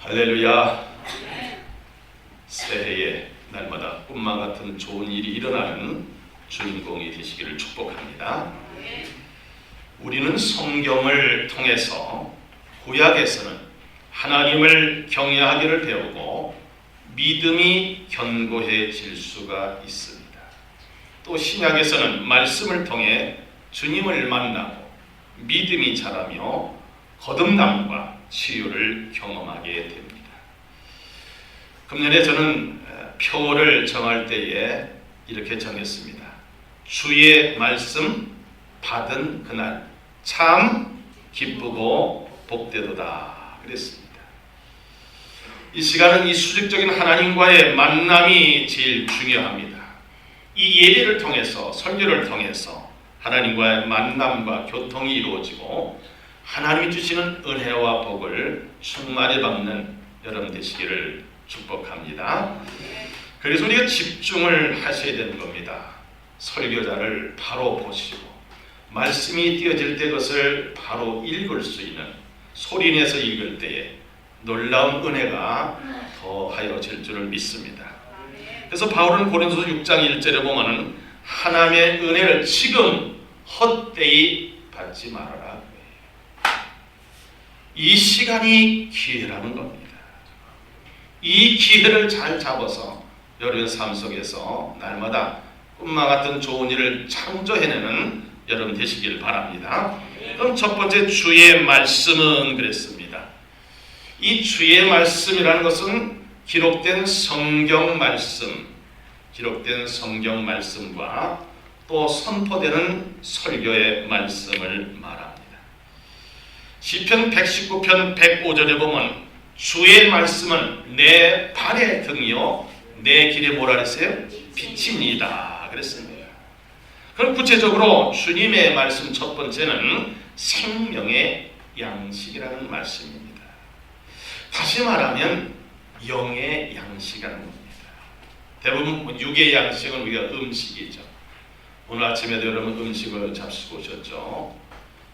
할렐루야. 새해에 날마다 꿈만 같은 좋은 일이 일어나는 주인공이 되시기를 축복합니다. 우리는 성경을 통해서 구약에서는 하나님을 경외하기를 배우고 믿음이 견고해질 수가 있습니다. 또 신약에서는 말씀을 통해 주님을 만나고 믿음이 자라며 거듭남과 치유를 경험하게 됩니다. 금년에 저는 표를 정할 때에 이렇게 정했습니다. 주의 말씀 받은 그날 참 기쁘고 복되도다 그랬습니다. 이 시간은 이 수직적인 하나님과의 만남이 제일 중요합니다. 이 예배를 통해서, 설교를 통해서 하나님과의 만남과 교통이 이루어지고 하나님이 주시는 은혜와 복을 충만히 받는 여러분 되시기를 축복합니다. 그래서 우리가 집중을 하셔야 되는 겁니다. 설교자를 바로 보시고 말씀이 띄어질 때 그것을 바로 읽을 수 있는, 소리내서 읽을 때에 놀라운 은혜가 더하여질 줄을 믿습니다. 그래서 바울은 고린도서 6장 1절에 보면은 하나님의 은혜를 지금 헛되이 받지 말아라. 이 시간이 기회라는 겁니다. 이 기회를 잘 잡아서 여러분의 삶 속에서 날마다 꿈과 같은 좋은 일을 창조해내는 여러분 되시길 바랍니다. 그럼 첫 번째 주의 말씀은 그랬습니다. 이 주의 말씀이라는 것은 기록된 성경 말씀과 또 선포되는 설교의 말씀을 말합니다. 시편 119편 105절에 보면 주의 말씀은 내 발의 등이요 내 길에 뭐라 그랬어요? 빛이니이다 그랬습니다. 그럼 구체적으로 주님의 말씀 첫 번째는 생명의 양식이라는 말씀입니다. 다시 말하면 영의 양식이라는 겁니다. 대부분 육의 양식은 우리가 음식이죠. 오늘 아침에도 여러분 음식을 잡수고 오셨죠.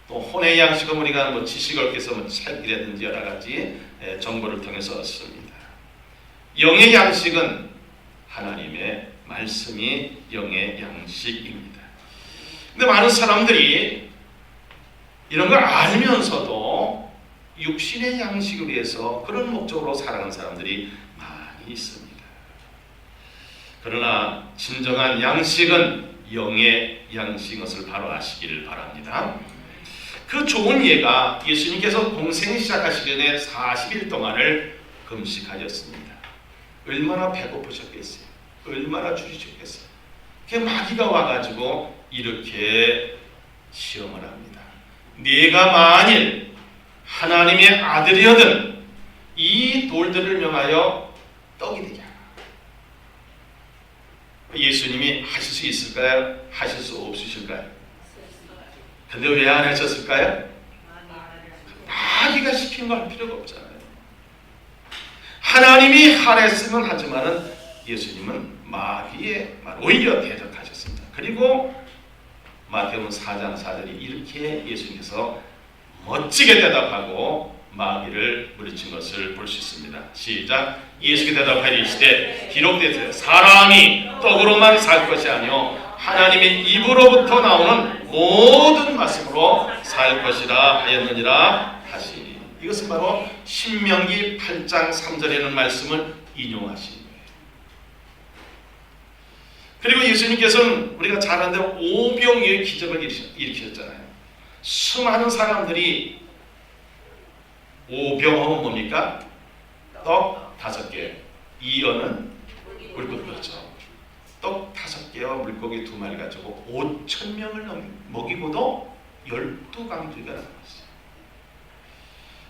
또 혼의 양식은 우리가 지식을 얻기위해서 책이라든지 여러 가지 정보를 통해서 얻습니다. 영의 양식은 하나님의 말씀이 영의 양식입니다. 근데 많은 사람들이 이런 걸 알면서도 육신의 양식을 위해서 그런 목적으로 살아가는 사람들이 많이 있습니다. 그러나 진정한 양식은 영의 양식인 것을 바로 아시기를 바랍니다. 그 좋은 예가 예수님께서 공생 시작하시기 전에 40일 동안을 금식하셨습니다. 얼마나 배고프셨겠어요? 얼마나 줄이셨겠어요? 그 마귀가 와가지고 이렇게 시험을 합니다. 네가 만일 하나님의 아들이거든 이 돌들을 명하여 떡이 되게 하라. 예수님이 하실 수 있을까요? 하실 수 없으실까요? 근데 왜 안 하셨을까요? 마귀가 시킨 거 할 필요가 없잖아요. 하나님이 하랬으면 하지만은 예수님은 마귀의 말 오히려 대적하셨습니다. 그리고 마태복음 4장 4절이 이렇게 예수님께서 멋지게 대답하고 마귀를 물리친 것을 볼 수 있습니다. 시작. 예수께서 대답하시되 기록되었어요. 사람이 떡으로만 살 것이 아니요 하나님의 입으로부터 나오는 모든 말씀으로 살 것이라 하였느니라 하시니. 이것은 바로 신명기 8장 3절에 있는 말씀을 인용하신 거예요. 그리고 예수님께서는 우리가 잘 아는 대로 오병이어의 기적을 일으키셨잖아요. 수많은 사람들이 오병하면 뭡니까? 떡 5개, 이어는 물고기죠. 떡 5개와 물고기 2마리 가지고 5,000명을 먹이고도 12강주가 나왔어요.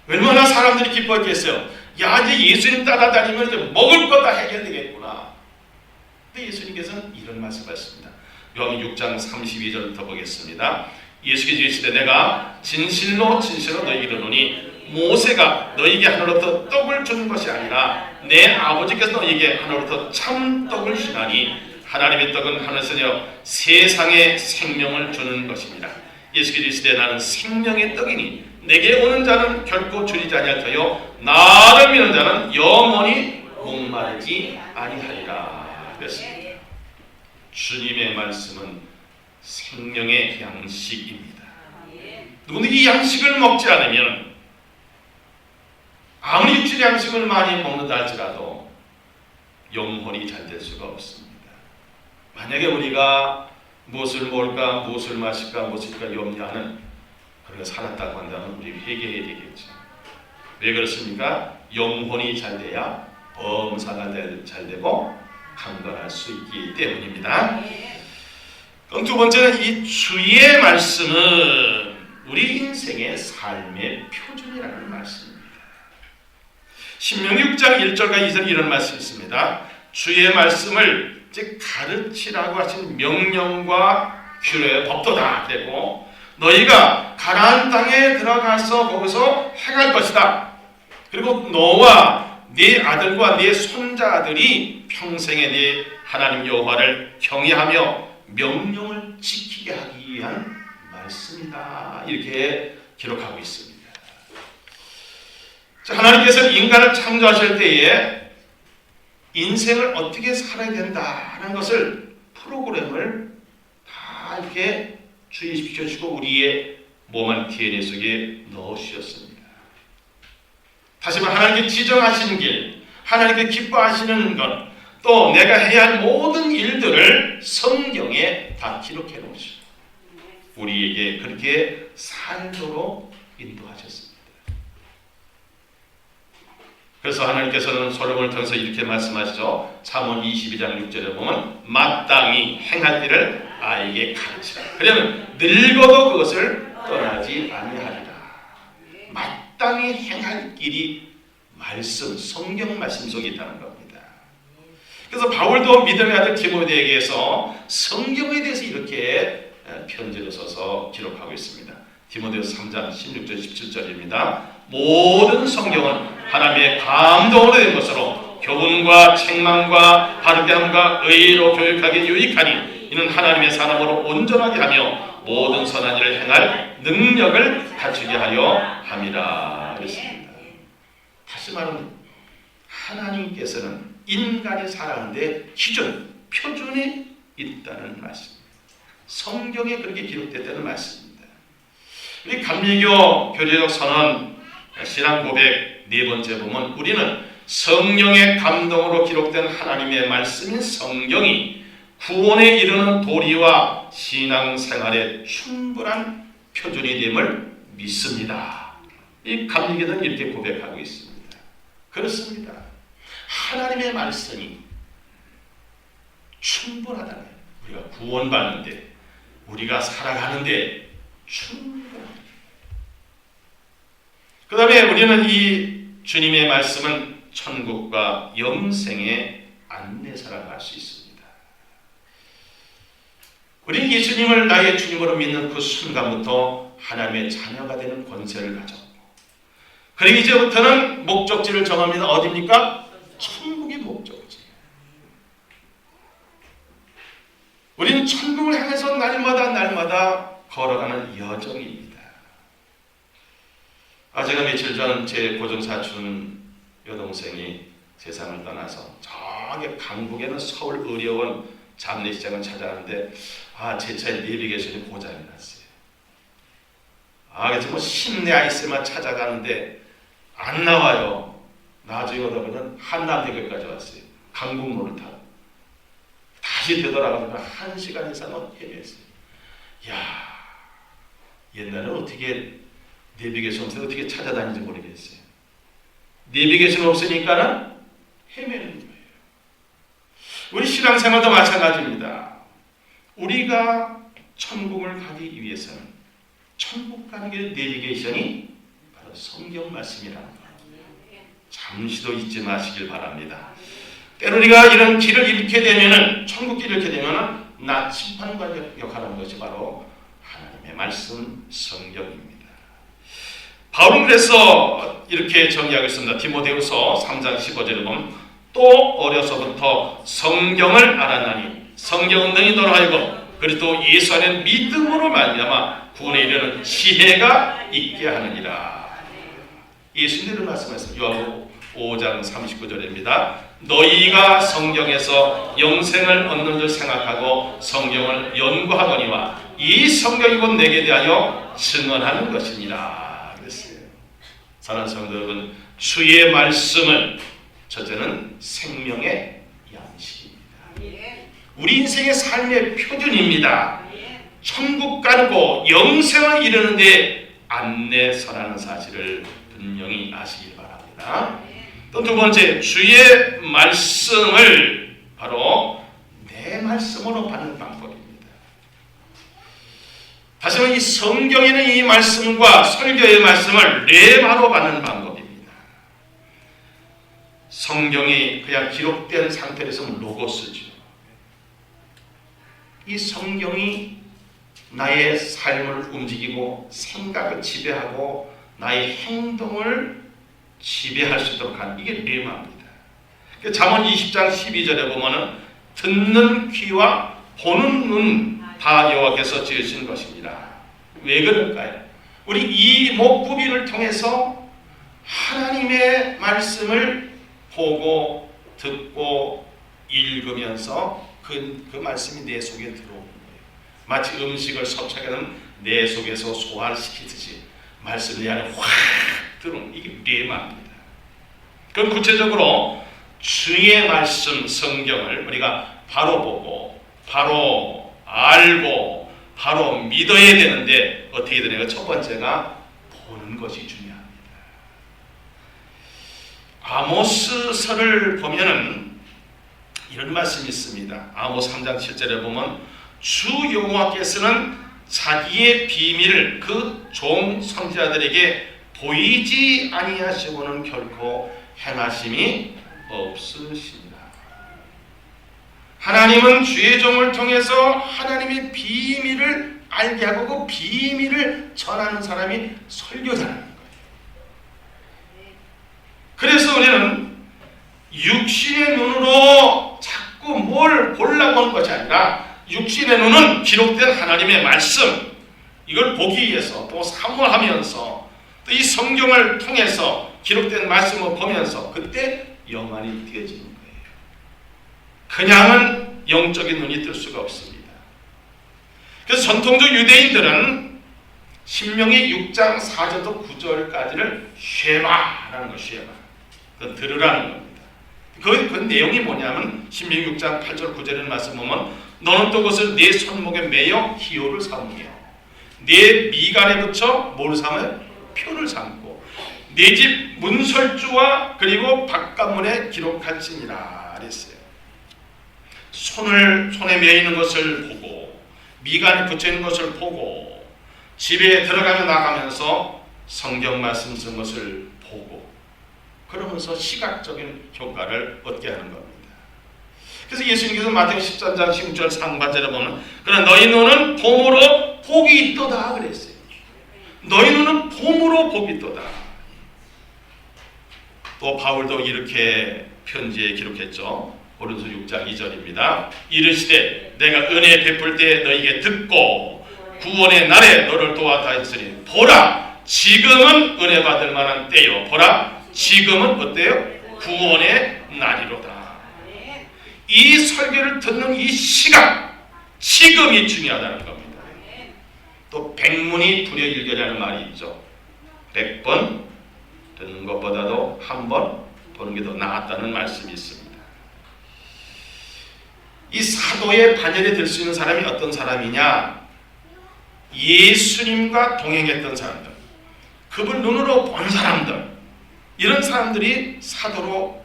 얼마나 사람들이 기뻐했겠어요. 야, 이제 예수님 따라다니면 이제 먹을 거 다 해결되겠구나. 근데 예수님께서는 이런 말씀하셨습니다. 요한복음 6장 32절부터 보겠습니다. 예수께서 이르시되 내가 진실로 너희에게 이르노니 모세가 너희에게 하늘로부터 떡을 주는 것이 아니라 내 아버지께서 너희에게 하늘로부터 참 떡을 주나니 하나님의 떡은 하늘에서 내려 세상에 생명을 주는 것입니다. 예수께서 이르시되 나는 생명의 떡이니 내게 오는 자는 결코 줄이지 아니할 터요 나를 믿는 자는 영원히 목마르지 아니하리라. 그랬습니다. 주님의 말씀은 생명의 양식입니다. 누구든지 이 양식을 먹지 않으면 아무리 육신의 양식을 많이 먹는다 할지라도 영혼이 잘 될 수가 없습니다. 만약에 우리가 무엇을 먹을까, 무엇을 마실까, 무엇일까 염려하는 그렇게 살았다고 한다면 우리 회개해야 되겠죠. 왜 그렇습니까? 영혼이 잘 돼야 범사가 잘 되고 강건할 수 있기 때문입니다. 그럼 두 번째는 이 주의 말씀은 우리 인생의 삶의 표준이라는 말씀입니다. 신명기 6장 1절과 2절 이런 말씀이 있습니다. 주의 말씀을 즉 가르치라고 하신 명령과 규례 법도다 되고 너희가 가나안 땅에 들어가서 거기서 행할 것이다. 그리고 너와 네 아들과 네 손자들이 평생에 네 하나님 여호와를 경외하며 명령을 지키게 하기 위한 말씀이다. 이렇게 기록하고 있습니다. 하나님께서는 인간을 창조하실 때에 인생을 어떻게 살아야 된다는 것을 프로그램을 다 이렇게 주입시켜주고 우리의 몸한 DNA 속에 넣으셨습니다. 다시 말해 하나님께 지정하시는 길, 하나님께 기뻐하시는 것, 또 내가 해야 할 모든 일들을 성경에 다 기록해 놓으시고 우리에게 그렇게 살도록 인도하셨습니다. 그래서 하나님께서는 솔로몬을 통해서 이렇게 말씀하시죠. 잠언 22장 6절에 보면 마땅히 행할 일을 아이에게 가르치라. 그러면 늙어도 그것을 떠나지 아니하리라. 마땅히 행할 길이 말씀, 성경 말씀 속에 있다는 겁니다. 그래서 바울도 믿음의 아들 디모데에게서 성경에 대해서 이렇게 편지를 써서 기록하고 있습니다. 디모데후서 3장 16절 17절입니다. 모든 성경은 하나님의 감동으로 된 것으로 교훈과 책망과 바르게 함과 의로 교육하기 유익하니 이는 하나님의 사람으로 온전하게 하며 모든 선한 일을 행할 능력을 갖추게 하려 함이라 그랬습니다. 다시 말하면 하나님께서는 인간이 살아가는데 기준, 표준이 있다는 말씀입니다. 성경에 그렇게 기록됐다는 말씀입니다. 우리 감리교 교제적 선언 신앙 고백 네 번째 보면 우리는 성령의 감동으로 기록된 하나님의 말씀인 성경이 구원에 이르는 도리와 신앙생활의 충분한 표준이 됨을 믿습니다. 이 감리교는 이렇게 고백하고 있습니다. 그렇습니다. 하나님의 말씀이 충분하다는 거예요. 우리가 구원받는데 우리가 살아가는데 충분합니다. 그 다음에 우리는 이 주님의 말씀은 천국과 영생의 안내사라고 할 수 있습니다. 우리는 예수님을 나의 주님으로 믿는 그 순간부터 하나님의 자녀가 되는 권세를 가졌고 그리고 이제부터는 목적지를 정합니다. 어디입니까? 천국의 목적지. 우리는 천국을 향해서 날마다 걸어가는 여정입니다. 제가 며칠 전 제 고정사촌 여동생이 세상을 떠나서 저기 강북에는 서울 의료원 장례식장을 찾아가는데 제 차에 내비게이션이 고장이 났어요. 그래서 심내 아이스만 찾아가는데 안 나와요. 나중에 오다 보면 한남대교까지 왔어요. 강북로를 타고 다시 되돌아가면 1시간 이상은 헤맸어요. 옛날에는 어떻게 내비게이션 없어서 어떻게 찾아다니는지 모르겠어요. 내비게이션 없으니까는 헤매는 거예요. 우리 신앙생활도 마찬가지입니다. 우리가 천국을 가기 위해서는 천국 가는 길 내비게이션이 바로 성경 말씀이라는 거예요. 잠시도 잊지 마시길 바랍니다. 때로 우리가 이런 길을 잃게 되면은 천국 길을 잃게 되면은 나침반과 역할하는 것이 바로 하나님의 말씀 성경입니다. 바울은 그래서 이렇게 정의하고 있습니다. 디모데후서 3장 15절에 보면 또 어려서부터 성경을 알았나니 성경은 너희 너로 하여금 그리고 예수 안에 믿음으로 말미암아 구원에 이르는 지혜가 있게 하느니라. 예수님의 말씀에서 요한복음 5장 39절입니다. 너희가 성경에서 영생을 얻는 줄 생각하고 성경을 연구하거니와 이 성경이 곧 내게 대하여 증언하는 것이니라 그랬어요. 사랑하는 성도 여러분, 주의 말씀은 첫째는 생명의 양식입니다. 우리 인생의 삶의 표준입니다. 천국 가고 영생을 이루는 데 안내서라는 사실을 분명히 아시길 바랍니다. 또 두 번째, 주의 말씀을 바로 내 말씀으로 받는 방법입니다. 다시 말해 이 성경에는 이 말씀과 설교의 말씀을 레마로 받는 방법입니다. 성경이 그냥 기록된 상태에서는 로고스죠. 이 성경이 나의 삶을 움직이고 생각을 지배하고 나의 행동을 지배할 수 있도록 하는 이게 레마입니다. 잠언 20장 12절에 보면은 듣는 귀와 보는 눈 다 여호와께서 지으신 것입니다. 왜 그럴까요? 우리 이 목구비를 통해서 하나님의 말씀을 보고 듣고 읽으면서 그 말씀이 내 속에 들어오는 거예요. 마치 음식을 섭취하는 내 속에서 소화시키듯이 말씀이 내 안에 확 들어오는 이게 레마입니다. 그럼 구체적으로 주의 말씀 성경을 우리가 바로 보고 바로 알고 바로 믿어야 되는데 어떻게 되냐면 첫 번째가 보는 것이 중요합니다. 아모스서를 보면은 이런 말씀이 있습니다. 아모스 3장 7절에 보면 주 여호와께서는 자기의 비밀을 그 종 선지자들에게 보이지 아니하시고는 결코 행하심이 없으시니라. 하나님은 주의 종을 통해서 하나님의 비밀을 알게 하고 그 비밀을 전하는 사람이 설교자라는 거예요. 그래서 우리는 육신의 눈으로 자꾸 뭘 보려고 하는 것이 아니라 육신의 눈은 기록된 하나님의 말씀 이걸 보기 위해서 또 사모하면서 또 이 성경을 통해서 기록된 말씀을 보면서 그때 영안이 띄어지는 거예요. 그냥은 영적인 눈이 뜰 수가 없습니다. 그래서 전통적 유대인들은 신명기 6장 4절부터 9절까지를 쉐마라는 거, 쉐마. 그 들으라는 겁니다. 그 내용이 뭐냐면 신명기 6장 8절 9절의 말씀 보면 너는 또 그것을 네 손목에 매여 기호를 삼으며 네 미간에 붙여 뭘 삼아요? 표를 삼고 네 집 문설주와 그리고 바깥문에 기록할지니라 그랬어요. 손에 매어 있는 것을 보고 미간에 붙여 있는 것을 보고 집에 들어가며 나가면서 성경 말씀 쓴 것을 보고 그러면서 시각적인 효과를 얻게 하는 겁니다. 그래서 예수님께서 마태복음 13장 16절 상반절에 보면 그러나 너희 눈은 봄으로 복이 있도다 그랬어요. 너희 눈은 봄으로 복이 있도다. 또 바울도 이렇게 편지에 기록했죠. 고린도서 6장 2절입니다. 이르시되 내가 은혜 베풀 때 너희에게 듣고 구원의 날에 너를 도와다했으니 보라 지금은 은혜 받을 만한 때요. 보라 지금은 어때요? 구원의 날이로다. 이 설교를 듣는 이 시간 지금이 중요하다는 겁니다. 또 백문이 불여일견이라는 말이 있죠. 100번 듣는 것보다도 한 번 보는 게 더 낫다는 말씀이 있습니다. 이 사도의 반열에 들 수 있는 사람이 어떤 사람이냐? 예수님과 동행했던 사람들, 그분 눈으로 본 사람들, 이런 사람들이 사도로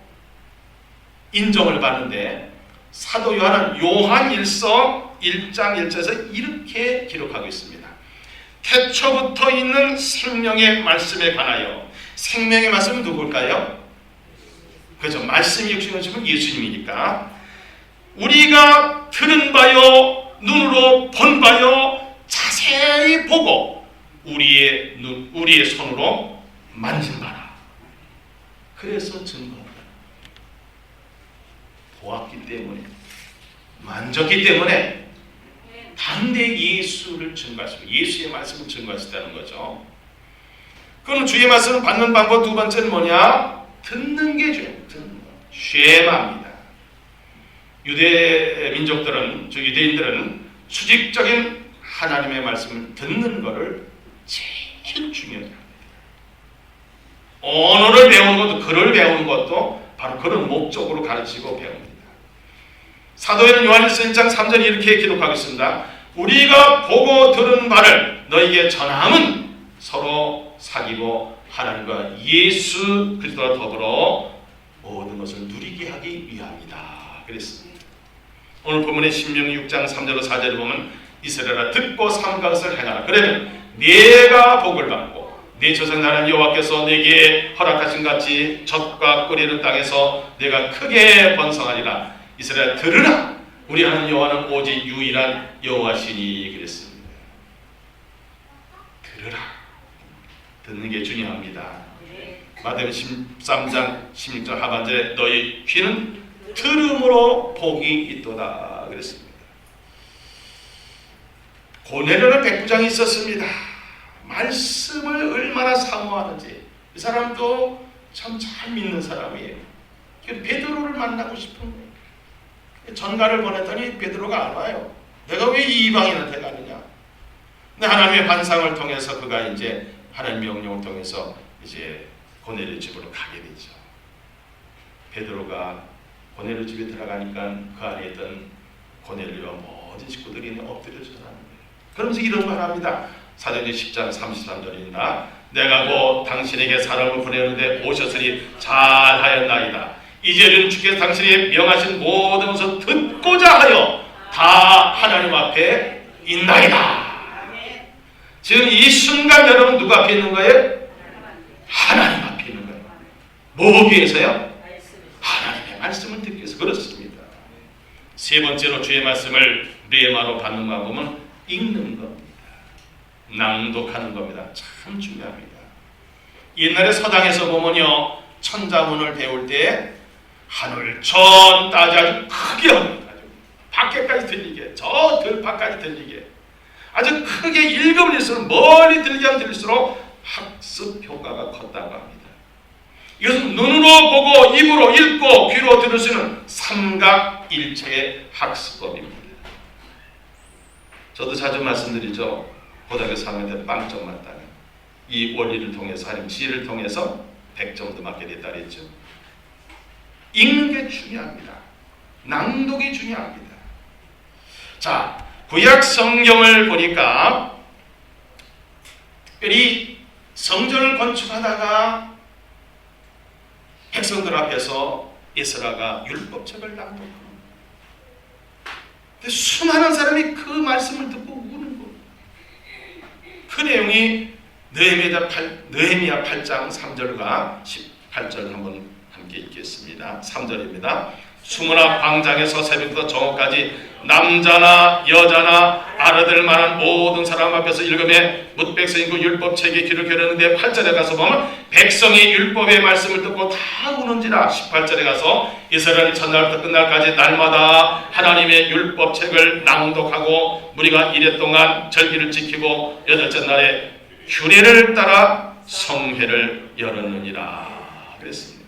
인정을 받는데 사도 요한은 요한일서 1장 1절에서 이렇게 기록하고 있습니다. 태초부터 있는 생명의 말씀에 관하여 생명의 말씀은 누굴까요? 그죠? 말씀이 육신을 지면 예수님이니까 우리가 들은 바요 눈으로 본 바요 자세히 보고 우리의 손으로 만진 바라. 그래서 증거합니다. 보았기 때문에 만졌기 때문에 다 반대 예수를 증거하시고 예수의 말씀을 증거하시다는 거죠. 그럼 주의 말씀을 받는 방법 두 번째는 뭐냐? 듣는 게 중요해요. 듣는 거. 쉐마입니다. 유대 민족들은, 즉 유대인들은 수직적인 하나님의 말씀을 듣는 것을 제일 중요하게 합니다. 언어를 배우는 것도, 글을 배우는 것도 바로 그런 목적으로 가르치고 배웁니다. 사도행전 요한일서 1장 3절에 이렇게 기록하고 있습니다. 우리가 보고 들은 바를 너희에게 전함은 서로 사귀고 하나님과 예수 그리스도와 더불어 모든 것을 누리게 하기 위함이다. 그랬습니다. 오늘 본문의 신명기 6장 3절로 4절을 보면 이스라엘아 듣고 삼가 것을 행하라. 그러면 네가 복을 받고 네 조상 하나님 여호와께서 네게 허락하신 같이 젖과 꿀이는 땅에서 네가 크게 번성하리라. 이스라엘 들으라. 우리 하나님 여호와는 오직 유일한 여호와시니. 그랬습니다. 들으라. 듣는 게 중요합니다. 마태복음 13장 16절 하반절에 너희 귀는 들음으로 복이 있도다. 그랬습니다. 고넬료라는 백부장이 있었습니다. 말씀을 얼마나 사모하는지. 이 사람도 참 잘 믿는 사람이에요. 베드로를 만나고 싶은 거예요. 전가를 보냈더니 베드로가 안 와요. 내가 왜 이 이방인한테 가느냐? 근데 하나님의 환상을 통해서 그가 이제 하나님의 명령을 통해서 이제 고넬료 집으로 가게 되죠. 베드로가 고넬료 집에 들어가니까 그 안에 있던 고넬료와 모든 식구들이 엎드려 절하는 거예요. 그러면서 이런 말 합니다. 사도행전 10장 33절입니다. 내가 곧 당신에게 사람을 보내는데 오셨으니 잘하였나이다. 이제는 주께서 당신이 명하신 모든 것을 듣고자 하여 다 하나님 앞에 있나이다. 지금 이 순간 여러분 누구 앞에 있는 거예요? 하나님 앞에 있는 거예요. 뭐 보기 위해서요? 하나님의 말씀을 듣기 위해서. 그렇습니다. 세 번째로 주의 말씀을 레마로 받는 방법은 읽는 겁니다. 낭독하는 겁니다. 참 중요합니다. 옛날에 서당에서 보면요, 천자문을 배울 때 하늘 전 따지 아주 크게 합니다. 밖에까지 들리게, 저 들판까지 들리게 아주 크게 읽으면일수록 멀리 들리게 하면 들릴수록 학습 효과가 컸다고 합니다. 이것은 눈으로 보고 입으로 읽고 귀로 들을 수 있는 삼각일체의 학습법입니다. 저도 자주 말씀드리죠. 고등학교 3학년 때 빵점 맞다가 이 원리를 통해서 하나님 지혜를 통해서 100점도 맞게 됐다 그랬죠. 읽는 게 중요합니다. 낭독이 중요합니다. 자, 구약 성경을 보니까 특별히 성전을 건축하다가 백성들 앞에서 에스라가 율법책을 낭독합니다. 수많은 사람이 그 말씀을 듣고 우는 거예요. 그 내용이 느헤미야 8장 3절과 18절 한번 함께 읽겠습니다. 3절입니다. 수문학 광장에서 새벽부터 정오까지 남자나 여자나 알아들 만한 모든 사람 앞에서 읽으며 뭇 백성이 그 율법책에 귀를 기울였는데 8절에 가서 보면 백성이 율법의 말씀을 듣고 다 우는지라. 18절에 가서 이스라엘이 첫날부터 끝날까지 날마다 하나님의 율법책을 낭독하고 무리가 이래 동안 절기를 지키고 여덟째 날에 규례를 따라 성회를 열었느니라. 그랬습니다.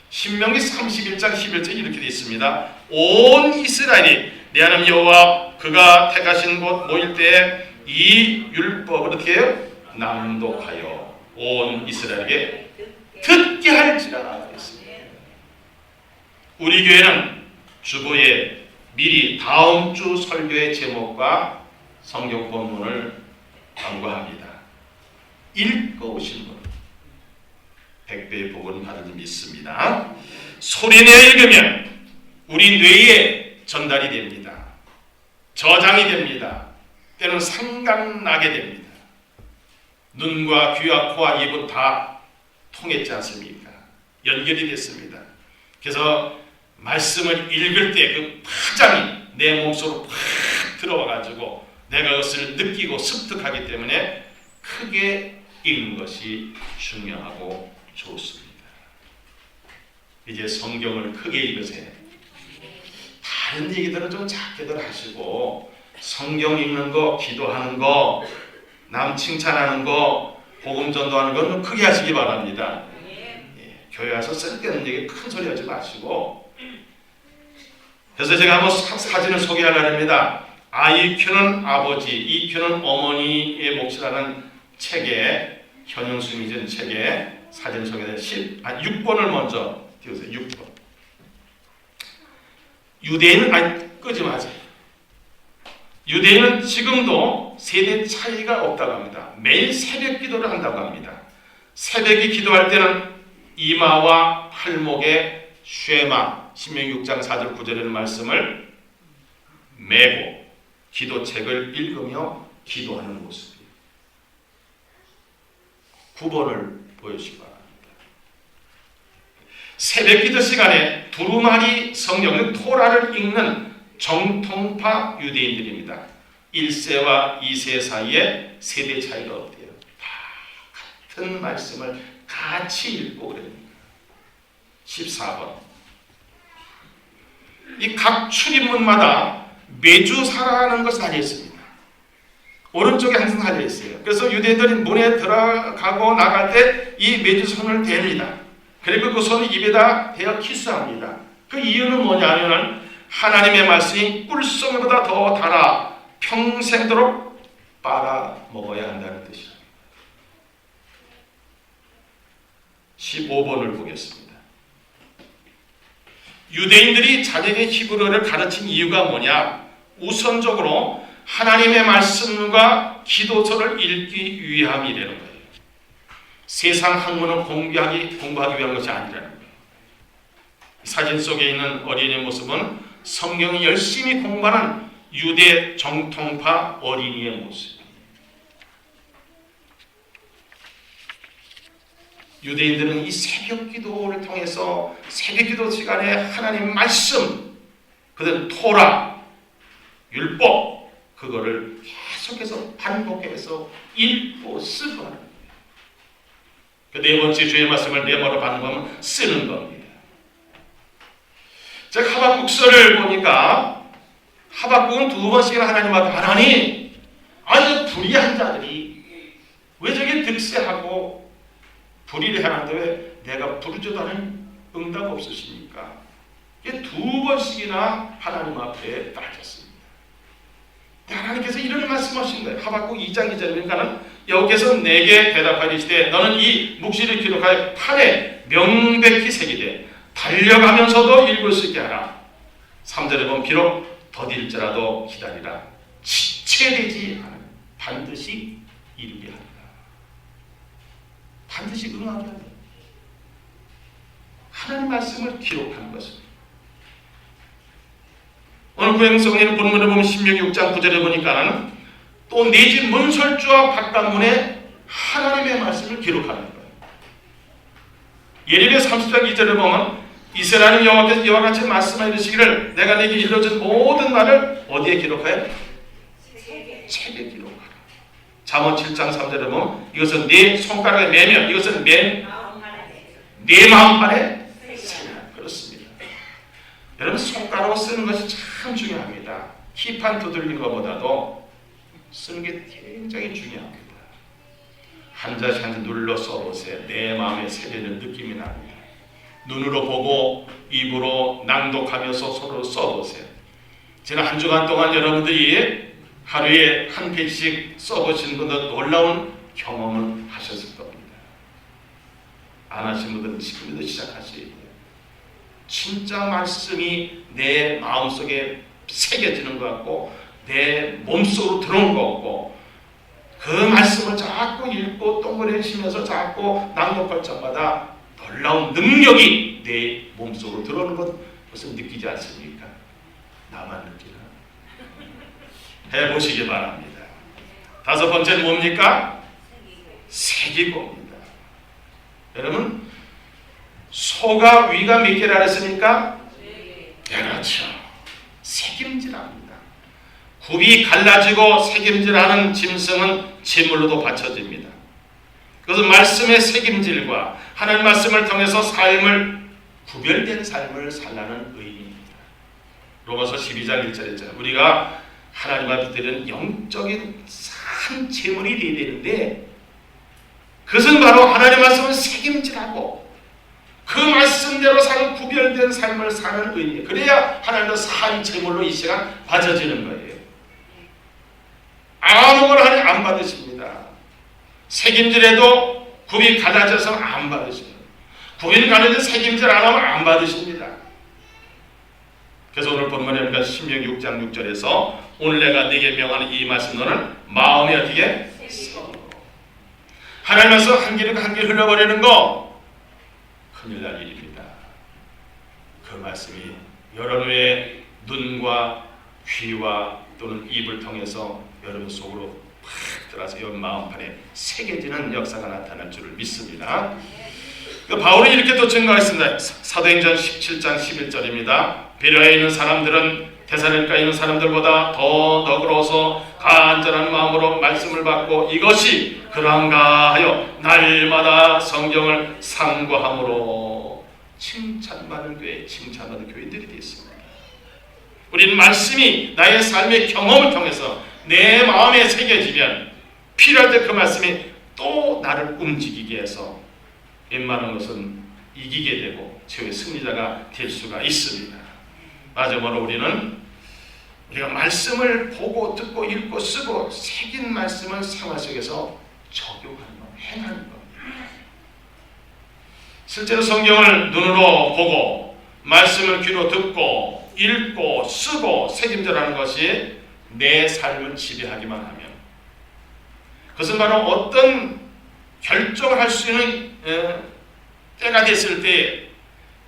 신명기 31장 11절 이렇게 되어 있습니다. 온 이스라엘이 내 하나님 여호와 그가 택하신 곳 모일 때에 이 율법을 어떻게 해요? 낭독하여 온 이스라엘에게 듣게 할지라 했습니다. 우리 교회는 주보에 미리 다음 주 설교의 제목과 성경 본문을 광고합니다. 읽고 오신 분 100배의 복을 받을 줄 믿습니다. 소리내어 읽으면 우리 뇌에 전달이 됩니다. 저장이 됩니다. 때로는 생각나게 됩니다. 눈과 귀와 코와 입은 다 통했지 않습니까? 연결이 됐습니다. 그래서 말씀을 읽을 때 그 파장이 내 몸속으로 팍 들어와가지고 내가 그것을 느끼고 습득하기 때문에 크게 읽는 것이 중요하고 좋습니다. 이제 성경을 크게 읽으세요. 다른 얘기들은 좀 작게들 하시고 성경 읽는 거, 기도하는 거, 남 칭찬하는 거, 복음 전도하는 건 크게 하시기 바랍니다. 교회 와서 쓸데없는 얘기 큰 소리 하지 마시고. 그래서 제가 한번 사진을 소개하려고 합니다. 아이큐는 아버지, EQ는 어머니의 몫이라는 책에, 현영수미전 책에 사진 소개된 6번을 먼저 띄우세요. 6번. 유대인은 끄지 마세요. 유대인은 지금도 세대 차이가 없다고 합니다. 매일 새벽 기도를 한다고 합니다. 새벽에 기도할 때는 이마와 팔목에 쉐마, 신명기 6장 4절 9절의 말씀을 메고 기도책을 읽으며 기도하는 모습이에요. 9번을 보여주시기 바랍니다. 새벽 기도 시간에 두루마리 성경을 토라를 읽는 정통파 유대인들입니다. 1세와 2세 사이에 세대 차이가 없대요. 다 같은 말씀을 같이 읽고 그럽니다. 14번. 이 각 출입문마다 매주 살아가는 것이 달려 있습니다. 오른쪽에 항상 달려 있어요. 그래서 유대인들이 문에 들어가고 나갈 때 이 매주 손을 댑니다. 그리고 그 손을 입에다 대어 키스합니다. 그 이유는 뭐냐면 하나님의 말씀이 꿀송이보다 더 달아 평생도록 빨아먹어야 한다는 뜻입니다. 15번을 보겠습니다. 유대인들이 자기에게 히브리어를 가르친 이유가 뭐냐? 우선적으로 하나님의 말씀과 기도서를 읽기 위함이라는 거예요. 세상 학문을 공부하기 위한 것이 아니라는 거예요. 사진 속에 있는 어린이의 모습은 성경을 열심히 공부하는 유대 정통파 어린이의 모습. 유대인들은 이 새벽 기도를 통해서 새벽 기도 시간에 하나님 말씀, 그들은 토라, 율법, 그거를 계속해서 반복해서 읽고 쓰고 하는 거예요. 그 네 번째 주의 말씀을 메모로 반복하면 쓰는 겁니다. 제가 하박국서를 보니까 하박국은 2번씩이나 하나님 앞에 하나님, 아주 불의한 자들이 왜 저게 득세하고 불의를 해놨는데 왜 내가 부르지도 않은 응답 없으십니까? 이게 2번씩이나 하나님 앞에 따졌습니다. 하나님께서 이런 말씀하신 거예요. 하박국 2장 2절 그러니까는 여기서 내게 대답하시되 너는 이 묵시를 기록하여 판에 명백히 새기되 달려가면서도 읽을 수 있게 하라. 3절에 보면 비록 더딜지라도 기다리라. 지체되지 않아 반드시 이루게 하리라. 반드시 응하게 하리라. 하나님 말씀을 기록하는 것입니다. 오늘 구행성에는 본문을 보면 신명기 6장 9절에 보니까는 또 내 집 문설주와 바깥문에 하나님의 말씀을 기록하는 거예요. 예레미야 30장 2절에 보면 이스라엘 여호와께서 이와 같이 말씀하여 이르시기를 내가 네게 일러준 모든 말을 어디에 기록하여? 책에 기록하라. 잠언 7장 3절에 보면 이것은 네 손가락에 매면 이것은 네 마음판에 새라. 그렇습니다. 여러분 손가락으로 쓰는 것이 참 중요합니다. 키판 두들기는 것보다도 쓰는 게 굉장히 중요합니다. 한 자씩 한 자 눌러 써보세요. 내 마음에 새기는 느낌이 납니다. 눈으로 보고 입으로 낭독하면서 서로 써보세요. 지난 한 주간 동안 여러분들이 하루에 한 페이지씩 써보시는 분들 놀라운 경험을 하셨을 겁니다. 안 하신 분들은 지금부터 시작하셔야 돼요. 진짜 말씀이 내 마음속에 새겨지는 것 같고 내 몸속으로 들어온 것 같고 그 말씀을 자꾸 읽고 동그래치면서 자꾸 낭독할 때마다 놀라운 능력이 내 몸속으로 들어오는 것을 느끼지 않습니까? 나만 느끼나? 해보시기 바랍니다. 5번째는 뭡니까? 새기고입니다. 여러분 소가 위가 몇 개라 했습니까? 그렇죠. 새김질합니다. 굽이 갈라지고 새김질하는 짐승은 제물로도 바쳐집니다. 그것은 말씀의 새김질과 하나님 말씀을 통해서 구별된 삶을 살라는 의미입니다. 로마서 12장 1절에 있잖아요. 우리가 하나님 앞에 드리는 영적인 산 제물이 되어야 되는데, 그것은 바로 하나님 말씀을 책임지라고 그 말씀대로 사는 구별된 삶을 사는 의미, 그래야 하나님도 산 제물로 이 시간 받아지는 거예요. 아무거나 하나님 안 받으십니다. 책임질에도 굽이 갈라져서 안 받으십니다. 굽이 갈라져 책임질 안 하면 안 받으십니다. 그래서 오늘 본문에 보니까 신명기 6장 6절에서 오늘 내가 네게 명하는 이 말씀 너는 마음에 어떻게 하나님께서 한 길을 한 길 흘려버리는 거 큰일 날 일입니다. 그 말씀이 여러분의 눈과 귀와 또는 입을 통해서 여러분 속으로 팍 들어서 여러분 마음판에 새겨지는 역사가 나타날 줄을 믿습니다. 바울이 이렇게 또 증거했습니다. 사도행전 17장 11절입니다. 베레아에 있는 사람들은 데살로니가에 있는 사람들보다 더 너그러워서 간절한 마음으로 말씀을 받고 이것이 그러한가 하여 날마다 성경을 상고함으로 칭찬받는 교회, 칭찬받는 교회들이 되어 있습니다. 우리는 말씀이 나의 삶의 경험을 통해서 내 마음에 새겨지면 필요할 때 그 말씀이 또 나를 움직이게 해서 웬만한 것은 이기게 되고 최후의 승리자가 될 수가 있습니다. 마지막으로 우리가 말씀을 보고 듣고 읽고 쓰고 새긴 말씀을 생활 속에서 적용하는 것, 행하는 겁니다. 실제로 성경을 눈으로 보고 말씀을 귀로 듣고 읽고 쓰고 새김질하는 것이 내 삶을 지배하기만 하면 그것은 바로 어떤 결정을 할 수 있는 때가 됐을 때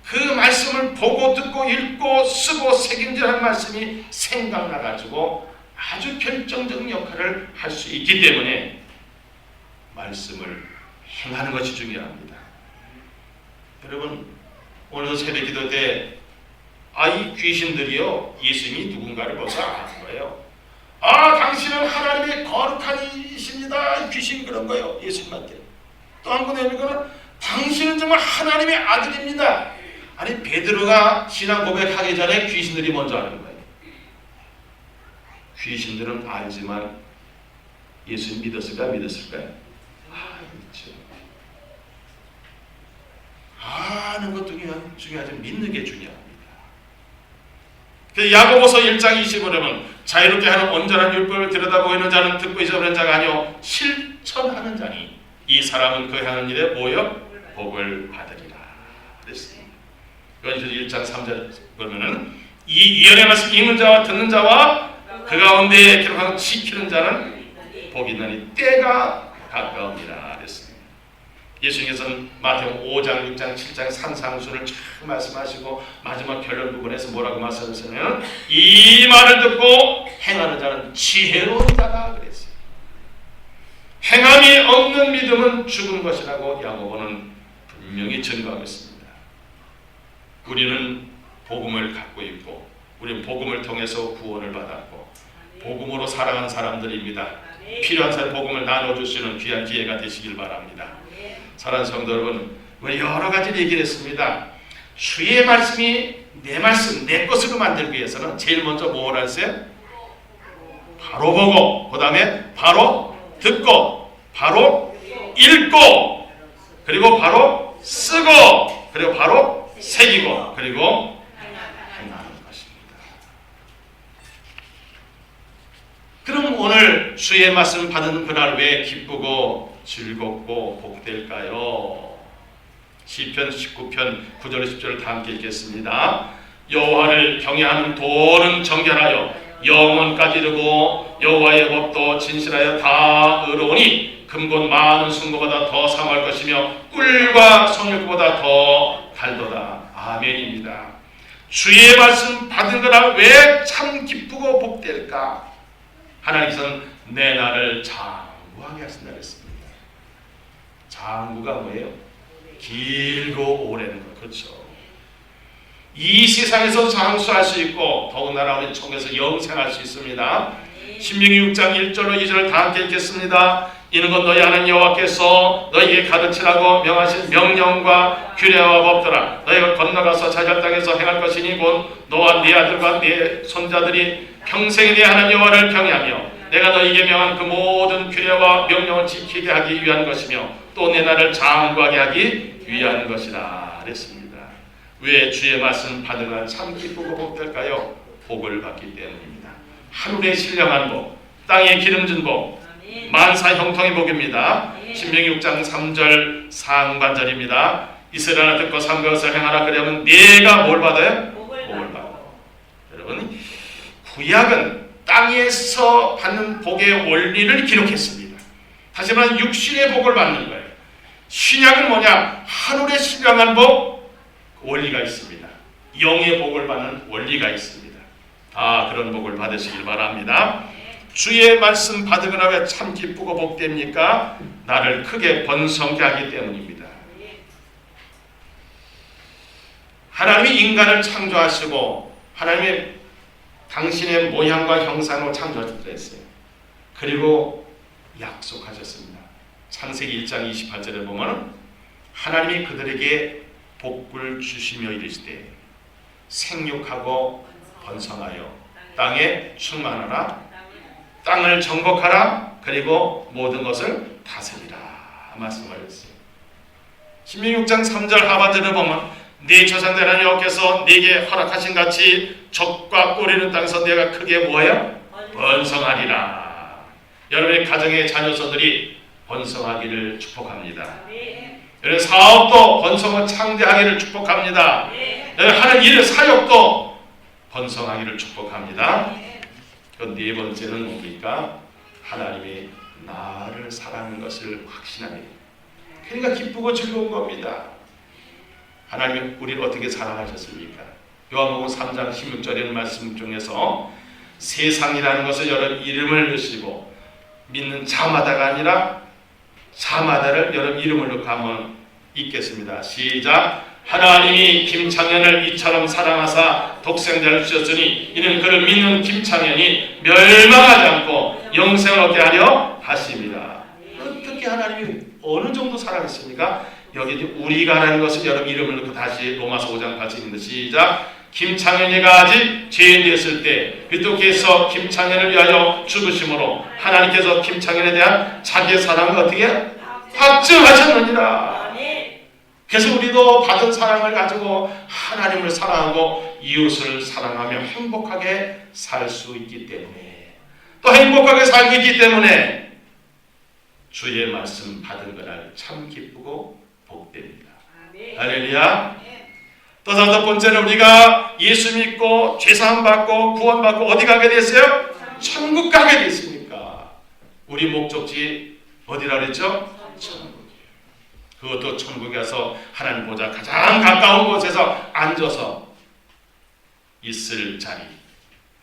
그 말씀을 보고 듣고 읽고 쓰고 새김질하는 말씀이 생각나가지고 아주 결정적인 역할을 할 수 있기 때문에 말씀을 행하는 것이 중요합니다. 여러분 오늘도 새벽 기도 때 이 귀신들이요 예수님이 누군가를 벌써 아는 거예요. 당신은 하나님의 거룩한 이십니다. 귀신 그런 거예요. 예수님한테. 또 한 번 해보니까 당신은 정말 하나님의 아들입니다. 아니 베드로가 신앙 고백하기 전에 귀신들이 먼저 아는 거예요. 귀신들은 알지만 예수님 믿었을까요? 믿었을까요? 그렇죠. 아는 것도 중요하지 믿는 게 중요합니다. 야고보서 1장 25절은 자유롭게 하는 온전한 율법을 들여다보고 있는 자는 듣고 잊어버린 자가 아니요 실천하는 자니 이 사람은 그 하는 일에 모여 복을 받으리라 그랬습니다. 요한일서 1장 3절 보면은 이 예언의 말씀 읽는 자와 듣는 자와 그 가운데 기록하고 지키는 자는 복이 있나니 때가 가까웁니다 그랬습니다. 예수님께서는 마태복음 5장, 6장, 7장 산상수를 쫙 말씀하시고 마지막 결론 부분에서 뭐라고 말씀하셨냐면 이 말을 듣고 행하는 자는 지혜로운 자다 그랬어요. 행함이 없는 믿음은 죽은 것이라고 야고보는 분명히 증거하고 있습니다. 우리는 복음을 갖고 있고 우리는 복음을 통해서 구원을 받았고 복음으로 살아가는 사람들입니다. 필요한 사람 복음을 나눠줄 수 있는 귀한 기회가 되시길 바랍니다. 사랑하는 성도 여러분, 여러 가지 얘기를 했습니다. 주의 말씀이 내 말씀, 내 것으로 만들기 위해서는 제일 먼저 뭐를 했어요? 바로 보고, 그 다음에 바로 듣고, 바로 읽고, 그리고 바로 쓰고, 그리고 바로 새기고, 그리고 행하는 것입니다. 그럼 오늘 주의 말씀 받은 그날 왜 기쁘고 즐겁고 복될까요? 시편 19편 9절 10절을 다 함께 읽겠습니다. 여호와를 경외하는 도는 정결하여 영원까지 이르고 여호와의 법도 진실하여 다 의로우니 금곧 많은 순금보다 더 사모할 것이며 꿀과 송유보다 더 달도다. 아멘입니다. 주의 말씀 받은 거라 왜 참 기쁘고 복될까? 하나님께서는 내 날을 장구하게 하신다 그랬습니다. 장구가 뭐예요? 길고 오래는 것. 그렇죠. 이 세상에서 장수할 수 있고 더군다나 우리 천국에서 영생할 수 있습니다. 신명기 6장 1절로 2절을 다 함께 읽겠습니다. 이는 곧 너희 하나님 여호와께서 너희에게 가르치라고 명하신 명령과 규례와 법도라. 너희가 건너가서 자기의 땅에서 행할 것이니 곧 너와 네 아들과 네 손자들이 평생에 네 하나님 여호와를 경외하며 내가 너희에게 명한 그 모든 규례와 명령을 지키게 하기 위한 것이며 또 내 나라를 장구하게 하기 위한 것이라 그랬습니다. 왜 주의 말씀 받으면 참 기쁘고 복될까요? 복을 받기 때문입니다. 하늘의 신령한 복, 땅에 기름진 복, 만사 형통의 복입니다. 신명기 6장 3절 상반절입니다. 이스라엘아 듣고 산 것을 행하라. 그러면 네가 뭘 받아요? 복을 받고. 여러분, 구약은 땅에서 받는 복의 원리를 기록했습니다. 다시 말하면 육신의 복을 받는 거예요. 신약은 뭐냐? 하늘의 신령한 복 원리가 있습니다. 영의 복을 받는 원리가 있습니다. 그런 복을 받으시길 바랍니다. 주의 말씀 받으거나 왜 참 기쁘고 복됩니까? 나를 크게 번성케 하기 때문입니다. 하나님이 인간을 창조하시고 하나님이 당신의 모양과 형상으로 창조하셨다 했어요. 그리고 약속하셨습니다. 창세기 1장 28절에 보면 하나님이 그들에게 복을 주시며 이르시되 생육하고 번성하여 땅에 충만하라, 땅을 정복하라, 그리고 모든 것을 다스리라 말씀하셨어요. 신명기 6장 3절 하반절을 보면 네 조상들 하나님 여호와께서 네게 허락하신 같이 적과 꿀이는 땅에서 네가 크게 뭐예요? 번성하리라. 여러분의 가정의 자녀손들이 번성하기를 축복합니다. 여러분 사업도 번성을 창대하기를 축복합니다. 여러분 하는 일 사역도 번성하기를 축복합니다. 그 네 번째는 뭡니까? 하나님이 나를 사랑하는 것을 확신하게. 그러니까 기쁘고 즐거운 겁니다. 하나님이 우리를 어떻게 사랑하셨습니까? 요한복음 3장 16절의 말씀 중에서 세상이라는 것을 여러분 이름을 넣으시고 믿는 자마다가 아니라 자마다를 여러분 이름을 넣고 한번 읽겠습니다. 시작. 하나님이 김창현을 이처럼 사랑하사 독생자를 주셨으니 이는 그를 믿는 김창현이 멸망하지 않고 영생을 얻게 하려 하십니다. 어떻게 하나님이 어느 정도 사랑했습니까? 여기 우리가 라는 것을 여러분 이름을 넣고 다시 로마서 5장 8절입니다. 시작. 김창현이가 아직 죄인 되었을 때 그리스도께서 김창현을 위하여 죽으심으로 하나님께서 김창현에 대한 자기의 사랑을 어떻게 확증하셨느니라. 그래서 우리도 받은 사랑을 가지고 하나님을 사랑하고 이웃을 사랑하며 행복하게 살 수 있기 때문에, 또 행복하게 살고 있기 때문에 주의 말씀 받은 그날 참 기쁘고 복됩니다. 할렐루야. 또 다섯 번째는 우리가 예수 믿고 죄사함 받고 구원받고 어디 가게 됐어요? 천국 가게 됐습니까? 우리 목적지 어디라 그랬죠? 천국이에요. 그것도 천국에 가서 하나님 보좌 가장 가까운 곳에서 앉아서 있을 자리.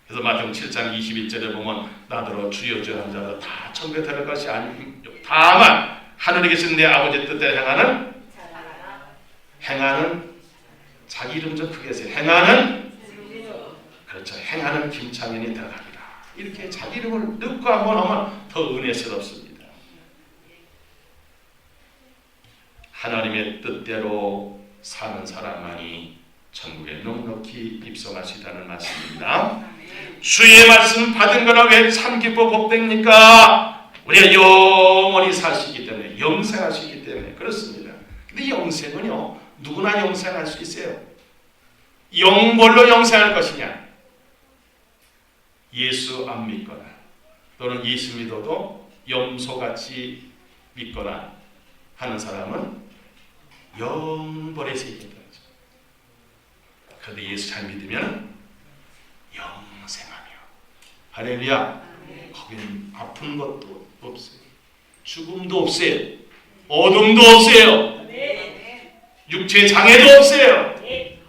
그래서 마태복음 7장 21절에 보면 나더러 주여 주여 하는 자도 다 천국에 들어갈 것이 아니고 다만 하늘에 계신 내 아버지 뜻대로 행하는 자기 이름 좀 크게 해서 행하는, 그렇죠, 행하는 김창현이 들어갑니다. 이렇게 자기 이름을 넣고 한번 하면 더 은혜스럽습니다. 하나님의 뜻대로 사는 사람만이 천국에 넉넉히 입성할 수 있다는 말씀입니다. 주의 말씀 받은 거라 왜 참 기뻐 복됩니까? 우리가 영원히 사시기 때문에, 영생하시기 때문에 그렇습니다. 근데 영생은요, 누구나 영생할 수 있어요. 영벌로 영생할 것이냐, 예수 안 믿거나 또는 예수 믿어도 염소같이 믿거나 하는 사람은 영벌의 세계입니다. 그런데 예수 잘 믿으면 영생하며, 할렐루야. 거기는 아픈 것도 없어요, 죽음도 없어요, 어둠도 없어요, 육체 장애도 없어요.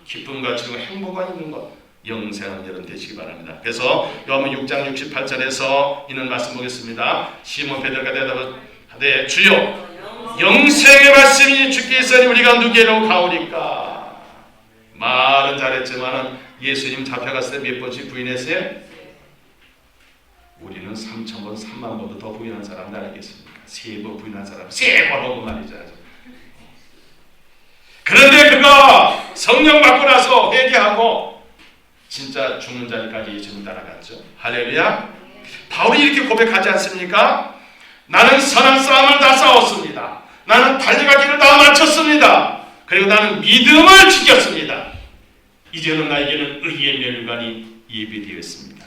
기쁨과 즐거움, 행복과 있는 것, 영생한 여러분 되시기 바랍니다. 그래서 요한복음 6장 68절에서 이는 말씀 보겠습니다. 시몬 베드로가 대답하되 주여 영생의 말씀이 주께 있으니 우리가 누구에로 가오리까. 말은 잘했지만 예수님 잡혀갔을 때 몇 번씩 부인했어요? 우리는 3,000번 3만 번도 더 부인한 사람들 알겠습니까? 세 번 부인한 사람 세 번 오고 말이죠. 그런데 그가 성령 받고 나서 회개하고 진짜 죽는 자리까지 예수님 따라갔죠. 할렐루야. 바울이 이렇게 고백하지 않습니까? 나는 선한 싸움을 다 싸웠습니다. 나는 달려갈 길을 다 마쳤습니다. 그리고 나는 믿음을 지켰습니다. 이제는 나에게는 의의 멸관이 예비되어 있습니다.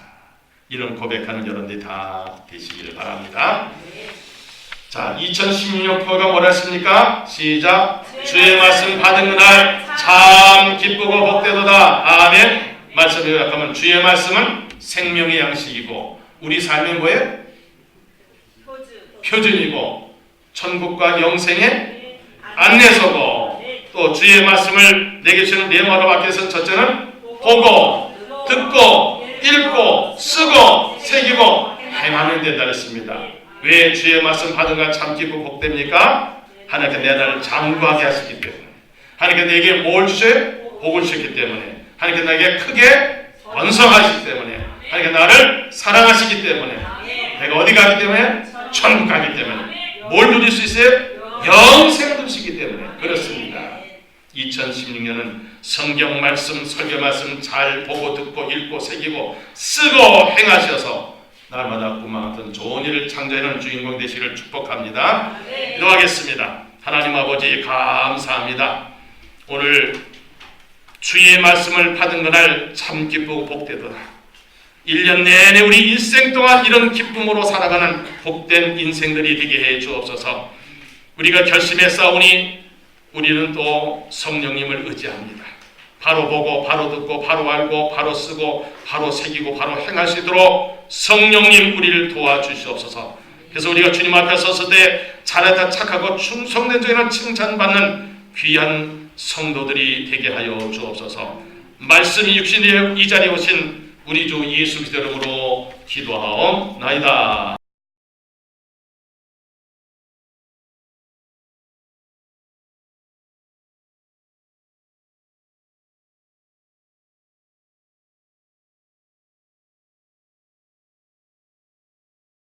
이런 고백하는 여러분들이 다 되시기를 바랍니다. 자, 2016년 표가 뭐라 했습니까? 시작. 주의 말씀 받은 그날 참 기쁘고 복되도다. 아멘. 말씀을 요약하면 주의 말씀은 생명의 양식이고 우리 삶의 뭐예요? 표준이고 천국과 영생의 안내서고 또 주의 말씀을 내게 주는 내용으로 바뀌어서 첫째는 보고 듣고 읽고 쓰고 새기고 행하면 된다 했습니다. 왜 주의 말씀 받은 가 참 기쁘고 복됩니까? 하나님께 내 나를 장구하게 하시기 때문에, 하나님께 내게 뭘 주셔요? 복을 주셨기 때문에, 하나님께 나에게 크게 번성하시기 때문에, 하나님께 나를 사랑하시기 때문에, 내가 어디 가기 때문에? 천국 가기 때문에. 뭘 누릴 수 있어요? 영생을 누리시기 때문에 그렇습니다. 2016년은 성경 말씀, 설교 말씀 잘 보고 듣고 읽고 새기고 쓰고 행하셔서 날마다 꿈과 같은 좋은 일을 창조하는 주인공 되시기를 축복합니다. 기도하겠습니다. 하나님 아버지 감사합니다. 오늘 주의 말씀을 받은 그날 참 기쁘고 복되도다. 1년 내내 우리 일생 동안 이런 기쁨으로 살아가는 복된 인생들이 되게 해 주옵소서. 우리가 결심해 싸우니 우리는 또 성령님을 의지합니다. 바로 보고 바로 듣고 바로 알고 바로 쓰고 바로 새기고 바로 행할 수 있도록 성령님 우리를 도와주시옵소서. 그래서 우리가 주님 앞에 섰을 때 잘했다 착하고 충성된 자에는 칭찬받는 귀한 성도들이 되게 하여 주옵소서. 말씀이 육신이 이 자리에 오신 우리 주 예수 그리스도 이름으로 기도하옵나이다.